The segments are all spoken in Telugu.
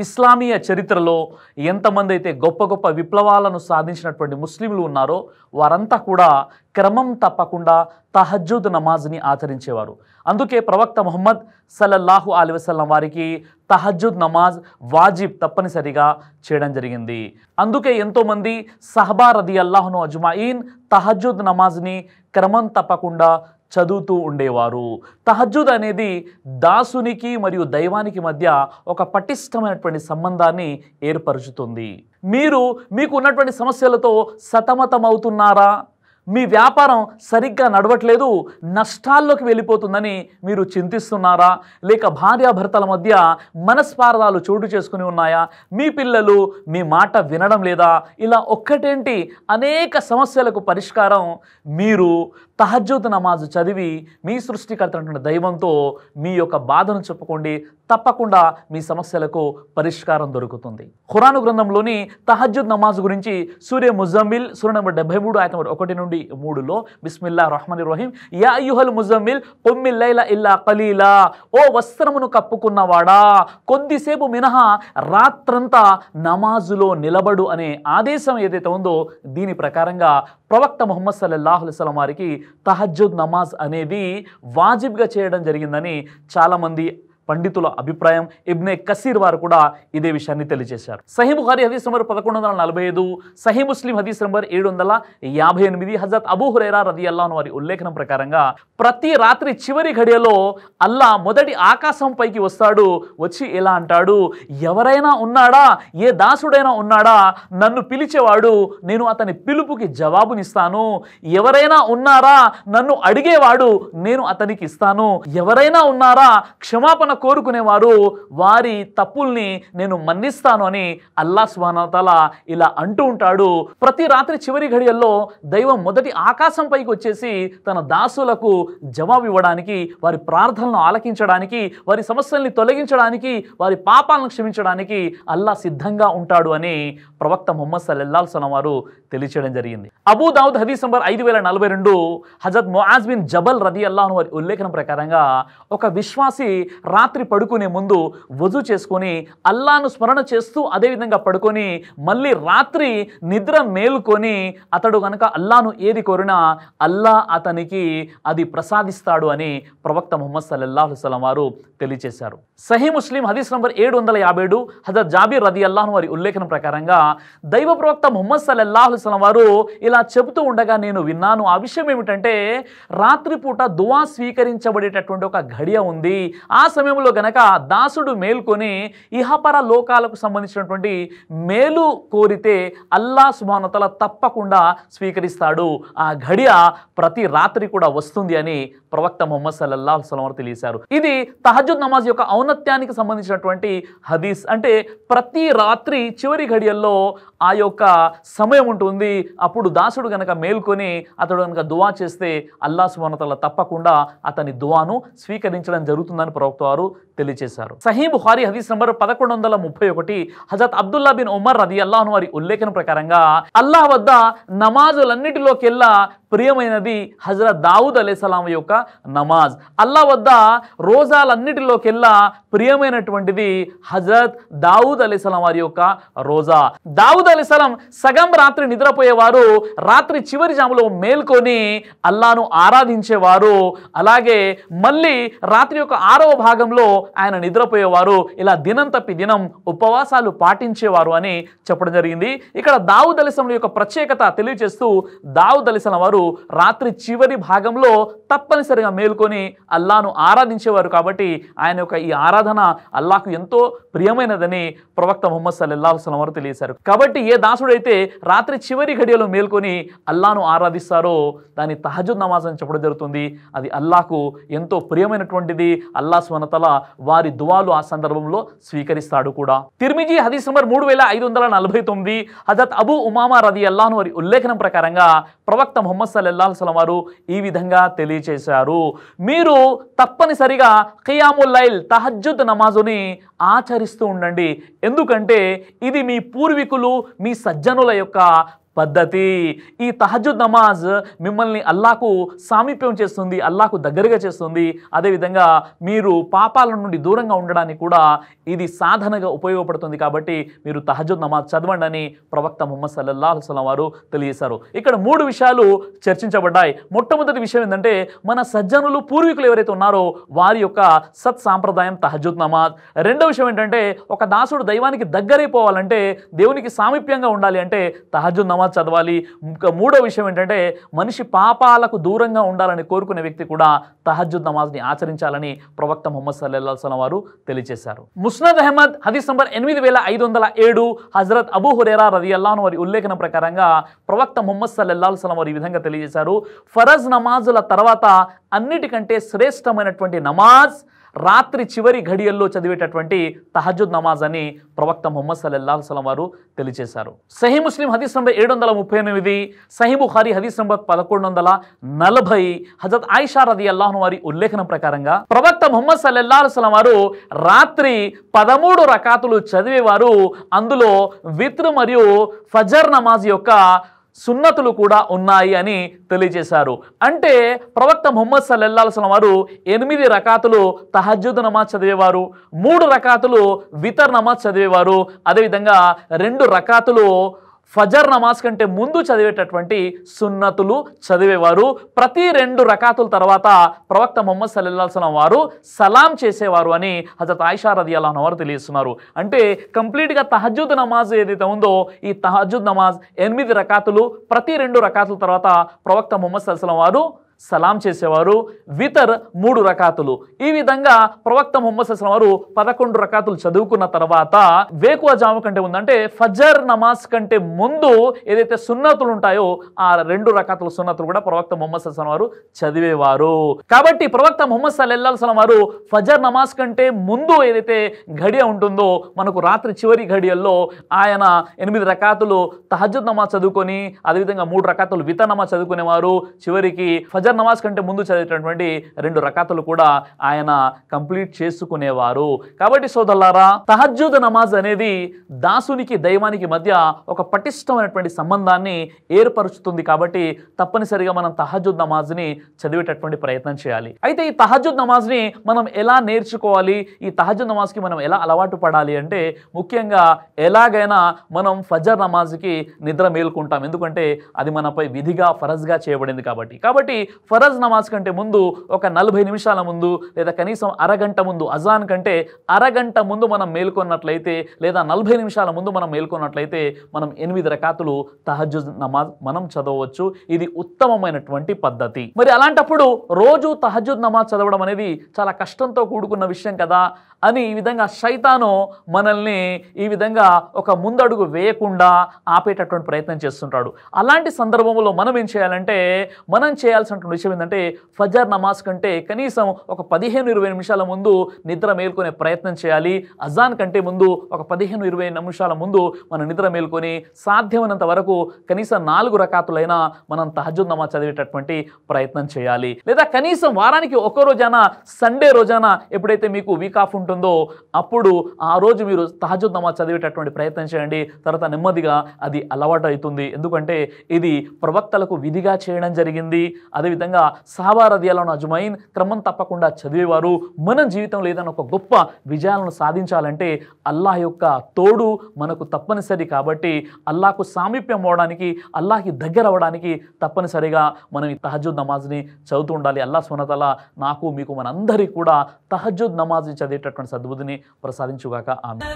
ఇస్లామీయ చరిత్రలో ఎంతమంది అయితే గొప్ప గొప్ప విప్లవాలను సాధించినటువంటి ముస్లింలు ఉన్నారో వారంతా కూడా క్రమం తప్పకుండా తహజ్జుద్ నమాజ్ని ఆచరించేవారు. అందుకే ప్రవక్త ముహమ్మద్ సల్లల్లాహు అలైహి వసల్లం వారికి తహజ్జుద్ నమాజ్ వాజిబ్ తప్పనిసరిగా చేయడం జరిగింది. అందుకే ఎంతోమంది సహబా రదియల్లాహు అజ్మాయిన్ తహజ్జుద్ నమాజ్ని క్రమం తప్పకుండా చదువుతూ ఉండేవారు. తహజ్జుద్ అనేది దాసునికి మరియు దైవానికి మధ్య ఒక పటిష్టమైనటువంటి సంబంధాన్ని ఏర్పరుచుతుంది. మీకు ఉన్నటువంటి సమస్యలతో సతమతమవుతున్నారా? మీ వ్యాపారం సరిగ్గా నడవట్లేదు, నష్టాల్లోకి వెళ్ళిపోతుందని మీరు చింతిస్తున్నారా? లేక భార్యాభర్తల మధ్య మనస్పార్థాలు చోటు చేసుకుని ఉన్నాయా? మీ పిల్లలు మీ మాట వినడం లేదా? ఇలా ఒక్కటేంటి అనేక సమస్యలకు పరిష్కారం మీరు తహజ్జుద్ నమాజ్ చదివి మీ సృష్టికర్త అయినటువంటి దైవంతో మీ యొక్క బాధను చెప్పుకోండి. తప్పకుండా మీ సమస్యలకు పరిష్కారం దొరుకుతుంది. ఖురాను గ్రంథంలోని తహజ్జుద్ నమాజ్ గురించి సూరే ముజమ్మిల్ సూర నంబర్ 73 ఆయత 1 నుండి 3లో బిస్మిల్లాహిర్ రహ్మానిర్ రహీం యా అయ్యుహల్ ముజమ్మిల్ కుమ్మిల్ లైల ఇల్లా ఖలీలా, ఓ వస్త్రమును కప్పుకున్నవాడా కొద్దిసేపు మినహా రాత్రంతా నమాజులో నిలబడు అనే ఆదేశం ఏదైతే ఉందో దీని ప్రకారంగా ప్రవక్త ముహమ్మద్ సల్లల్లాహు అలైహి వసల్లం వారికి తహజ్జుద్ నమాజ్ అనేది వాజిబ్గా చేయడం జరిగిందని చాలామంది పండితుల అభిప్రాయం. ఇబ్నే కసీర్ వారు కూడా ఇదే విషయాన్ని తెలియజేశారు. సహీ బుఖారీ హదీస్ నంబర్ 1145, సహీ ముస్లిం హదీస్ నంబర్ 758, హజరత్ అబూ హురైరా రదియల్లాహు అన్హు వారి ఉల్లేఖనం ప్రకారంగా ప్రతి రాత్రి చివరి ఘడియలో అల్లా మొదటి ఆకాశం పైకి వస్తాడు. వచ్చి ఎలా అంటాడు, ఎవరైనా ఉన్నాడా, ఏ దాసుడైనా ఉన్నాడా, నన్ను పిలిచేవాడు నేను అతని పిలుపుకి జవాబునిస్తాను. ఎవరైనా ఉన్నారా, నన్ను అడిగేవాడు నేను అతనికి ఇస్తాను. ఎవరైనా ఉన్నారా, క్షమాపణ కోరుకునేవారు, వారి తప్పుల్ని నేను మన్నిస్తాను అని అల్లాహ్ సుబ్హానహు వ తఆలా ఇలా అంటూ ఉంటాడు. ప్రతి రాత్రి చివరి ఘడియల్లో దైవం మొదటి ఆకాశం పైకి వచ్చేసి తన దాసులకు జవాబు ఇవ్వడానికి, వారి ప్రార్థనలను ఆలకించడానికి, వారి సమస్యల్ని తొలగించడానికి, వారి పాపాలను క్షమించడానికి అల్లాహ్ సిద్ధంగా ఉంటాడు అని ప్రవక్త ముహమ్మద్ సల్లల్లాహు అలైహి వసల్లం వారు తెలియచేయడం జరిగింది. అబూ దావుద్ హదీస్ నంబర్ 5042, హజరత్ ముఆజ్ బిన్ జబల్ రదియల్లాహు అన్హు వారి ఉల్లేఖనం ప్రకారంగా ఒక విశ్వాసి రాత్రి పడుకునే ముందు వజూ చేసుకొని అల్లాను స్మరణ చేస్తూ అదేవిధంగా పడుకొని మళ్ళీ రాత్రి నిద్ర మేలుకొని అతడు కనుక అల్లాను ఏది కోరినా అల్లా అతనికి అది ప్రసాదిస్తాడు అని ప్రవక్త ముహమ్మద్ సల్లల్లాహు అలైహి వసల్లం వారు తెలియజేశారు. సహీ ముస్లిం హదీస్ నంబర్ 757, హజరత్ జాబీర్ రదియల్లాహు అన్హు వారి ఉల్లేఖనం ప్రకారంగా దైవ ప్రవక్త ముహమ్మద్ సల్లల్లాహు అలైహి వసల్లం వారు ఇలా చెబుతూ ఉండగా నేను విన్నాను. ఆ విషయం ఏమిటంటే రాత్రిపూట దువా స్వీకరించబడేటటువంటి ఒక ఘడియ ఉంది. ఆ సమయంలో గనక దాసుడు మేల్కొని ఇహపర లోకాలకు సంబంధించినటువంటి మేలు కోరితే అల్లాహ్ సుబ్హానహు వ తఆలా తప్పకుండా స్వీకరిస్తాడు. ఆ ఘడియ ప్రతి రాత్రి కూడా వస్తుంది అని ప్రవక్త ముహమ్మద్ సల్లల్లాహు అలైహి వసల్లం వారు తెలియజేశారు. ఇది తహజ్జుద్ నమాజ్ యొక్క ఔన్నత్యానికి సంబంధించినటువంటి హదీస్. అంటే ప్రతి రాత్రి చివరి ఘడియల్లో ఆ యొక్క సమయం ఉంటుంది. అప్పుడు దాసుడు గనక మేల్కొని అతడు గనక దువా చేస్తే అల్లాహ్ సుబ్హానహు వ తఆలా తప్పకుండా అతని దువాను స్వీకరించడం జరుగుతుందని ప్రవక్త వారు తెలియజేశారు. సహీ బుఖారీ హదీస్ నంబర్ 1131, హజరత్ అబ్దుల్లా బిన్ ఉమర్ రదియల్లాహు అన్హు వారి ఉల్లేఖనం ప్రకారంగా అల్లాహ్ వద్ద నమాజులన్నిటిలోకెల్లా ప్రియమైనది హజరత్ దావుద్ అలైహిస్సలాం యొక్క నమాజ్. అల్లాహ్ వద్ద రోజాలన్నిటిలోకెల్లా ప్రియమైనటువంటిది హజరత్ దావుద్ అలైహిస్సలాం వారి యొక్క రోజా. దావుద్ అలైహిస్సలాం సగం రాత్రి నిద్రపోయేవారు, రాత్రి చివరి జాములో మేల్కొని అల్లాను ఆరాధించేవారు. అలాగే మళ్ళీ రాత్రి యొక్క 6వ భాగంలో ఆయన నిద్రపోయేవారు. ఇలా దినం తప్పి దినం ఉపవాసాలు పాటించేవారు అని చెప్పడం జరిగింది. ఇక్కడ దావుద్ అలైహిస్సలాం యొక్క ప్రత్యేకత తెలియజేస్తూ దావుద్ అలైహిస్సలాం వారు రాత్రి చివరి భాగంలో తప్పనిసరిగా మేల్కొని అల్లాను ఆరాధించేవారు. కాబట్టి ఆయన యొక్క ఈ ఆరాధన అల్లాహ్కు ఎంతో ప్రియమైనదని ప్రవక్త ముహమ్మద్ సల్లల్లాహు అలైహి వసల్లం వారు తెలియజేశారు. కాబట్టి ఏ దాసుడైతే రాత్రి చివరి ఘడియలో మేల్కొని అల్లాను ఆరాధిస్తారో దాని తహజ్జుద్ నమాజ్ అని చెప్పడం జరుగుతుంది. అది అల్లాహ్కు ఎంతో ప్రియమైనటువంటిది. అల్లాహ్ సుబ్హానహు వ తఆలా వారి దువాలు ఆ సందర్భంలో స్వీకరిస్తాడు కూడా. తిర్మిజీ హదీస్ నంబర్ 3549, హజరత్ అబూ ఉమామా రదియల్లాహు అన్హు వారి ఉల్లేఖనం ప్రకారంగా ప్రవక్త ముహమ్మద్ సల్లల్లాహు అలైహి వసల్లం వారు ఈ విధంగా తెలియజేశారు, మీరు తప్పనిసరిగా ఖియాముల్ లైల్ తహజ్జుద్ నమాజుని ఆచరిస్తూ ఉండండి. ఎందుకంటే ఇది మీ పూర్వీకులు మీ సజ్జనుల యొక్క పద్ధతి. ఈ తహజ్జుద్ నమాజ్ మిమ్మల్ని అల్లాహకు సామీప్యం చేస్తుంది, అల్లాహకు దగ్గరగా చేస్తుంది. అదేవిధంగా మీరు పాపాల నుండి దూరంగా ఉండడానికి కూడా ఇది సాధనగా ఉపయోగపడుతుంది. కాబట్టి మీరు తహజ్జుద్ నమాజ్ చదవండి అని ప్రవక్త ముహమ్మద్ సల్లల్లాహు అలైహి వసల్లం వారు తెలియజేశారు. ఇక్కడ 3 విషయాలు చర్చించబడ్డాయి. మొట్టమొదటి విషయం ఏంటంటే మన సజ్జనులు పూర్వీకులు ఎవరైతే ఉన్నారో వారి యొక్క సత్ సాంప్రదాయం తహజ్జుద్ నమాజ్. రెండో విషయం ఏంటంటే ఒక దాసుడు దైవానికి దగ్గరైపోవాలంటే, దేవునికి సామీప్యంగా ఉండాలి అంటే తహజ్జుద్ నమాజ్ చదవాలి. మూడో విషయం ఏంటంటే మనిషి పాపాలకు దూరంగా ఉండాలని కోరుకునే వ్యక్తి కూడా తహజ్జుద్ నమాజ్ని ఆచరించాలని ప్రవక్త ముహమ్మద్ సల్లల్లాహు అలైహి వసల్లం వారు తెలియజేశారు. ముస్నద్ అహ్మద్ హదీస్ నంబర్ 8507 హజరత్ అబూ హురైరా రదియల్లాహు అన్హు వారి ఉల్లేఖనం ప్రకారంగా ప్రవక్త ముహమ్మద్ సల్లల్లాహు అలైహి వసల్లం వారు ఈ విధంగా తెలియజేశారు, ఫరజ్ నమాజుల తర్వాత అన్నిటికంటే శ్రేష్టమైనటువంటి నమాజ్ రాత్రి చివరి ఘడియల్లో చదివేటటువంటి తహజ్జుద్ నమాజ్ అని ప్రవక్త ముహమ్మద్ సల్లల్లాహు అలైహి వసల్లం వారు తెలియజేశారు. సహీ ముస్లిం హదీస్ నంబర్ 738, సహీ బుఖారీ హదీస్ నంబర్ 1140, హజరత్ ఆయిషా రదియల్లాహు అన్హా వారి ఉల్లేఖనం ప్రకారంగా ప్రవక్త ముహమ్మద్ సల్లల్లాహు అలైహి వసల్లం వారు రాత్రి 13 రకాతులు చదివేవారు. అందులో విత్ర్ మరియు ఫజర్ నమాజ్ యొక్క సున్నతులు కూడా ఉన్నాయి అని తెలియజేశారు. అంటే ప్రవక్త ముహమ్మద్ సల్లల్లాహు అలైహి వసల్లం వారు 8 రకాతులు తహజ్జుద్ నమాజ్ చదివేవారు, 3 రకాతులు వితర్ నమాజ్ చదివేవారు, అదేవిధంగా 2 రకాతులు ఫజర్ నమాజ్ కంటే ముందు చదివేటటువంటి సున్నతులు చదివేవారు. ప్రతి 2 రకాతుల తర్వాత ప్రవక్త ముహమ్మద్ సల్లల్లాహు అలైహి వసల్లం వారు సలాం చేసేవారు అని హజరత్ ఆయిషా రదియల్లాహు అన్హా వారు తెలియజేస్తున్నారు. అంటే కంప్లీట్గా తహజ్జుద్ నమాజ్ ఏదైతే ఉందో ఈ తహజ్జుద్ నమాజ్ 8 రకాతులు, ప్రతి 2 రకాతుల తర్వాత ప్రవక్త ముహమ్మద్ సల్లల్లాహు అలైహి వసల్లం వారు సలాం చేసేవారు. వితర్ 3 రకాతులు. ఈ విధంగా ప్రవక్త ముహమ్మద్ సల్లల్లాహు అలైహి వసల్లం వారు 11 రకాతులు చదువుకున్న తర్వాత వేకువ జాము కంటే ముందు అంటే ఫజర్ నమాజ్ కంటే ముందు ఏదైతే సున్నతులు ఉంటాయో ఆ 2 రకాతుల సున్నతులు కూడా ప్రవక్త ముహమ్మద్ సల్లల్లాహు అలైహి వసల్లం వారు చదివేవారు. కాబట్టి ప్రవక్త ముహమ్మద్ సల్లల్లాహు అలైహి వసల్లం వారు ఫజర్ నమాజ్ కంటే ముందు ఏదైతే ఘడియ ఉంటుందో మనకు రాత్రి చివరి ఘడియల్లో ఆయన 8 రకాతులు తహజ్జుద్ నమాజ్ చదువుకొని అదేవిధంగా 3 రకాతులు వితర్ నమాజ్ చదువుకునేవారు. చివరికి ఫజర్ నమాజ్ కంటే ముందు చదివేటటువంటి 2 రకాతులు కూడా ఆయన కంప్లీట్ చేసుకునేవారు. కాబట్టి సోదరులారా, తహజ్జుద్ నమాజ్ అనేది దాసునికి దైవానికి మధ్య ఒక పటిష్టమైనటువంటి సంబంధాన్ని ఏర్పరుచుతుంది. కాబట్టి తప్పనిసరిగా మనం తహజ్జుద్ నమాజ్ని చదివేటటువంటి ప్రయత్నం చేయాలి. అయితే ఈ తహజ్జుద్ నమాజ్ని మనం ఎలా నేర్చుకోవాలి, ఈ తహజ్జుద్ నమాజ్కి మనం ఎలా అలవాటు పడాలి అంటే ముఖ్యంగా ఎలాగైనా మనం ఫజర్ నమాజ్కి నిద్ర మేల్కుంటాం, ఎందుకంటే అది మనపై విధిగా ఫరజ్గా చేయబడింది. కాబట్టి ఫరజ్ నమాజ్ కంటే ముందు ఒక 40 నిమిషాల ముందు లేదా కనీసం అరగంట ముందు, అజాన్ కంటే అరగంట ముందు మనం మేల్కొన్నట్లయితే లేదా 40 నిమిషాల ముందు మనం మేల్కొన్నట్లయితే మనం 8 రకాతులు తహజ్జుద్ నమాజ్ మనం చదవచ్చు. ఇది ఉత్తమమైనటువంటి పద్ధతి. మరి అలాంటప్పుడు రోజు తహజ్జుద్ నమాజ్ చదవడం అనేది చాలా కష్టంతో కూడుకున్న విషయం కదా అని ఈ విధంగా శైతాను మనల్ని ఈ విధంగా ఒక ముందడుగు వేయకుండా ఆపేటటువంటి ప్రయత్నం చేస్తుంటాడు. అలాంటి సందర్భంలో మనం ఏం చేయాలంటే మనం చేయాల్సినటువంటి విషయం ఏంటంటే ఫజర్ నమాజ్ కంటే కనీసం ఒక 15-20 నిమిషాల ముందు నిద్ర మేల్కొనే ప్రయత్నం చేయాలి. అజాన్ కంటే ముందు ఒక 15-20 నిమిషాల ముందు మనం నిద్ర మేల్కొని సాధ్యమైనంత వరకు కనీసం 4 రకాతులైనా మనం తహజ్జుద్ నమాజ్ చదివేటటువంటి ప్రయత్నం చేయాలి. లేదా కనీసం వారానికి ఒక రోజైనా సండే రోజైన ఎప్పుడైతే మీకు వీక్ ఆఫ్ ఉంటుందో అప్పుడు ఆ రోజు మీరు తహజ్జుద్ నమాజ్ చదివేటటువంటి ప్రయత్నం చేయండి. తర్వాత నెమ్మదిగా అది అలవాటు అవుతుంది. ఎందుకంటే ఇది ప్రవక్తలకు విధిగా చేయడం జరిగింది. అదేవిధంగా సహాబా రదియల్లాహు అన్హుమ్ అజ్మయీన్ క్రమం తప్పకుండా చదివేవారు. మన జీవితంలో ఏదైనా ఒక గొప్ప విజయాలను సాధించాలంటే అల్లాహ్ యొక్క తోడు మనకు తప్పనిసరి. కాబట్టి అల్లాహకు సామీప్యం అవ్వడానికి, అల్లాహకి దగ్గర అవ్వడానికి తప్పనిసరిగా మనం ఈ తహజ్జుద్ నమాజ్ని చదువుతూ ఉండాలి. అల్లాహ్ సుబ్హానహు వ తఆలా నాకు మీకు మనందరికీ కూడా తహజ్జుద్ నమాజ్ని చదివేటటువంటి సద్బుద్ధిని ప్రసాదించుగాక. ఆమీన్.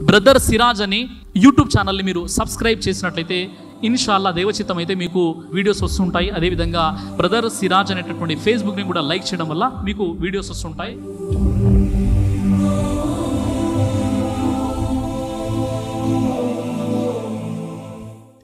బ్రదర్ సిరాజ్ అని యూట్యూబ్ ఛానల్ని మీరు సబ్స్క్రైబ్ చేసినట్లయితే ఇన్షాల్లా దేవచిత్తం అయితే మీకు వీడియోస్ వస్తుంటాయి. అదేవిధంగా బ్రదర్ సిరాజ్ అనేటటువంటి ఫేస్బుక్ని కూడా లైక్ చేయడం వల్ల మీకు వీడియోస్ వస్తుంటాయి.